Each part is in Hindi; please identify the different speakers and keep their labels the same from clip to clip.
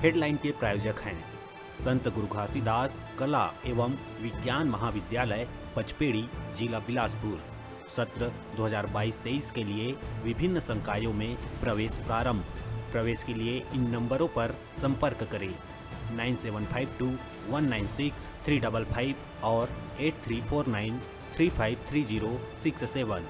Speaker 1: हेडलाइन के प्रायोजक हैं संत गुरु घासीदास कला एवं विज्ञान महाविद्यालय पचपेड़ी, जिला बिलासपुर। सत्र 2022-23 के लिए विभिन्न संकायों में प्रवेश प्रारंभ। प्रवेश के लिए इन नंबरों पर संपर्क करें 9752196355 और 8349353067।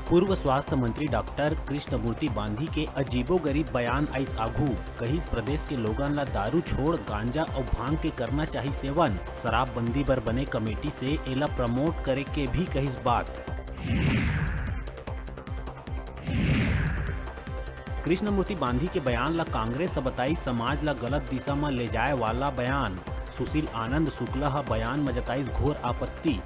Speaker 1: पूर्व स्वास्थ्य मंत्री डॉक्टर कृष्णमूर्ति बांधी के अजीबोगरीब बयान आइस आघू। कहिस प्रदेश के लोगन ला दारू छोड़ गांजा और भांग के करना चाहिए सेवन। शराबबंदी बर बने कमेटी से एला प्रमोट करे के भी कहिस बात। कृष्णमूर्ति बांधी के बयान ला कांग्रेस बताई समाज ला गलत दिशा में ले जाए वाला बयान। सुशील आनंद शुक्ला हा बयान में जताई घोर आपत्ति।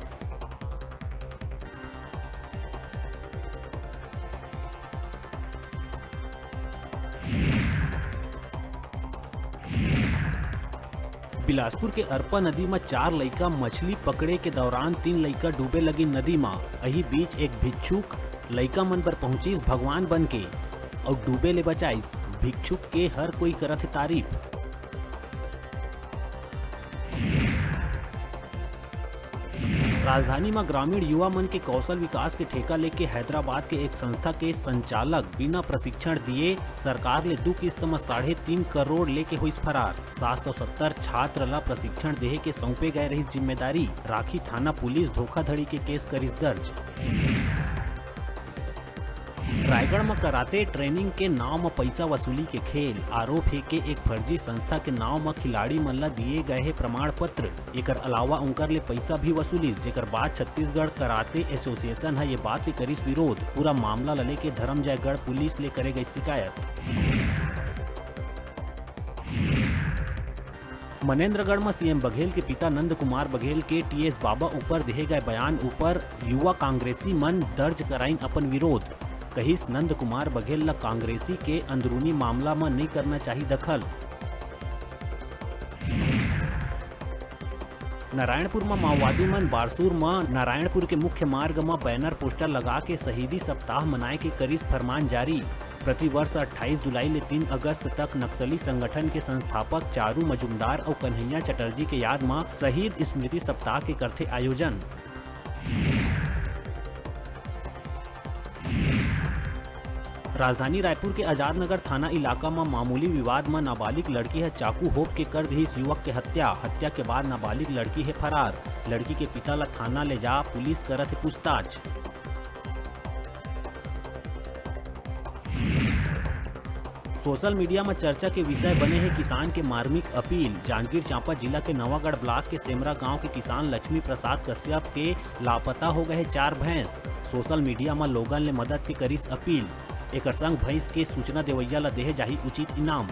Speaker 1: बिलासपुर के अरपा नदी में 4 लइका मछली पकड़े के दौरान 3 लइका डूबे लगी नदी में। अही बीच एक भिक्षुक लइका मन पर पहुंचिस भगवान बन के और डूबे ले बचाइस। भिक्षुक के हर कोई करत है तारीफ। राजधानी में ग्रामीण युवा मन के कौशल विकास के ठेका लेके हैदराबाद के एक संस्था के संचालक बिना प्रशिक्षण दिए सरकार ले 2 किस्त में 3.5 करोड़ लेके हुई फरार। 770 छात्र ला प्रशिक्षण देहे के सौंपे गए रही जिम्मेदारी। राखी थाना पुलिस धोखाधड़ी के केस करिस दर्ज। रायगढ़ में कराते ट्रेनिंग के नाव में पैसा वसूली के खेल। आरोप है कि एक फर्जी संस्था के नाव में खिलाड़ी मन ला दिए गए है प्रमाण पत्र। एकर अलावा उनकर ले पैसा भी वसूली, जेकर बाद छत्तीसगढ़ कराते एसोसिएशन है ये बात के करिस विरोध। पूरा मामला लले के धर्मजयगढ़ पुलिस ले करे गई शिकायत। मनेन्द्रगढ़ में सीएम बघेल के पिता नंद कुमार बघेल के टीएस बाबा ऊपर दिए गए बयान ऊपर युवा कांग्रेसी मन दर्ज कराइन अपन विरोध। कहिस नंद कुमार बघेल ला कांग्रेसी के अंदरूनी मामला में नहीं करना चाहिए दखल। नारायणपुर में माओवादी मन बारसूर में नारायणपुर के मुख्य मार्ग में बैनर पोस्टर लगा के शहीदी सप्ताह मनाए के करिस फरमान जारी। प्रतिवर्ष 28 जुलाई ले 3 अगस्त तक नक्सली संगठन के संस्थापक चारू मजुमदार और कन्हैया चटर्जी के याद में शहीद स्मृति सप्ताह के करथे आयोजन। राजधानी रायपुर के आजाद नगर थाना इलाका में मामूली विवाद में नाबालिग लड़की है चाकू होप के कर दी युवक के हत्या। हत्या के बाद नाबालिग लड़की है फरार। लड़की के पिता ला थाना ले जा पुलिस करत है पूछताछ। सोशल मीडिया में चर्चा के विषय बने हैं किसान के मार्मिक अपील। जांजगीर चांपा जिला के नवागढ़ ब्लॉक के सेमरा गांव के किसान लक्ष्मी प्रसाद कश्यप के लापता हो गए 4 भैंस। सोशल मीडिया में लोगन ले मदद के करिस अपील। एक संग भैंस के सूचना देवैया ला देहे जाही उचित इनाम।